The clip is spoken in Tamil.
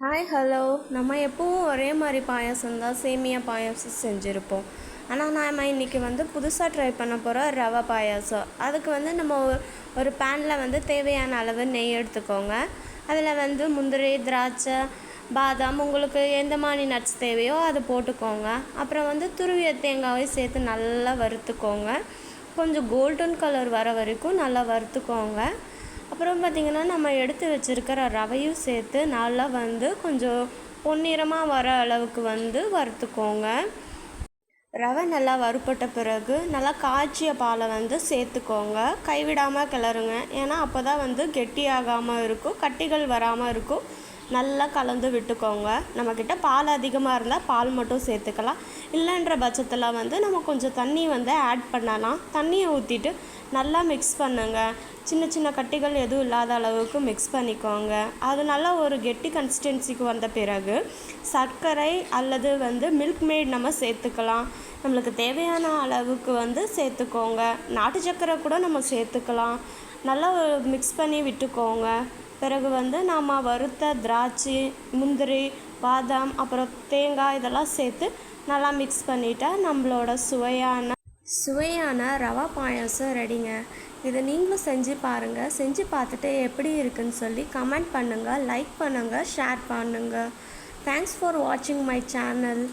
Hi hello. நம்ம எப்பவும் ஒரே மாதிரி பாயாசம் தான், சேமியா பாயாசம் செஞ்சுருப்போம். ஆனால் நாம் இன்றைக்கி புதுசாக ட்ரை பண்ண போகிறோம் ரவை பாயாசம். அதுக்கு நம்ம ஒரு பேனில் தேவையான அளவு நெய் எடுத்துக்கோங்க. அதில் முந்திரி, திராட்சை, பாதாம், உங்களுக்கு எந்த மாதிரி நட்ஸ் தேவையோ அதை போட்டுக்கோங்க. அப்புறம் துருவிய தேங்காயை சேர்த்து நல்லா வறுத்துக்கோங்க. கொஞ்சம் கோல்டன் கலர் வர வரைக்கும் நல்லா வறுத்துக்கோங்க. அப்புறம் பார்த்திங்கன்னா நம்ம எடுத்து வச்சுருக்கிற ரவையும் சேர்த்து நல்லா கொஞ்சம் பொன்னிறமாக வர அளவுக்கு வறுத்துக்கோங்க. ரவை நல்லா வறுப்பட்ட பிறகு நல்லா காய்ச்சிய பாலை சேர்த்துக்கோங்க. கைவிடாமல் கிளறுங்க. ஏன்னா அப்போ தான் கெட்டியாகாமல் இருக்கும், கட்டிகள் வராமல் இருக்கும். நல்லா கலந்து விட்டுக்கோங்க. நம்மக்கிட்ட பால் அதிகமாக இருந்தால் பால் மட்டும் சேர்த்துக்கலாம். இல்லைன்ற பட்சத்தில் நம்ம கொஞ்சம் தண்ணி ஆட் பண்ணலாம். தண்ணியை ஊற்றிட்டு நல்லா மிக்ஸ் பண்ணுங்கள். சின்ன சின்ன கட்டிகள் எதுவும் இல்லாத அளவுக்கு மிக்ஸ் பண்ணிக்கோங்க. அது நல்லா ஒரு கெட்டி கன்சிஸ்டன்சிக்கு வந்த பிறகு சர்க்கரை அல்லது மில்க் மேட் நம்ம சேர்த்துக்கலாம். நம்மளுக்கு தேவையான அளவுக்கு சேர்த்துக்கோங்க. நாட்டு சர்க்கரை கூட நம்ம சேர்த்துக்கலாம். நல்லா மிக்ஸ் பண்ணி விட்டுக்கோங்க. பிறகு நாம் வறுத்த திராட்சை, முந்திரி, பாதாம், அப்புறம் தேங்காய் இதெல்லாம் சேர்த்து நல்லா மிக்ஸ் பண்ணிட்டா நம்மளோட சுவையான ரவா பாயாசம் ரெடிங்க. இதை நீங்களும் செஞ்சு பாருங்கள். செஞ்சு பார்த்துட்டு எப்படி இருக்குன்னு சொல்லி கமெண்ட் பண்ணுங்கள், லைக் பண்ணுங்கள், ஷேர் பண்ணுங்கள். தேங்க்ஸ் ஃபார் வாட்சிங் மை சேனல்.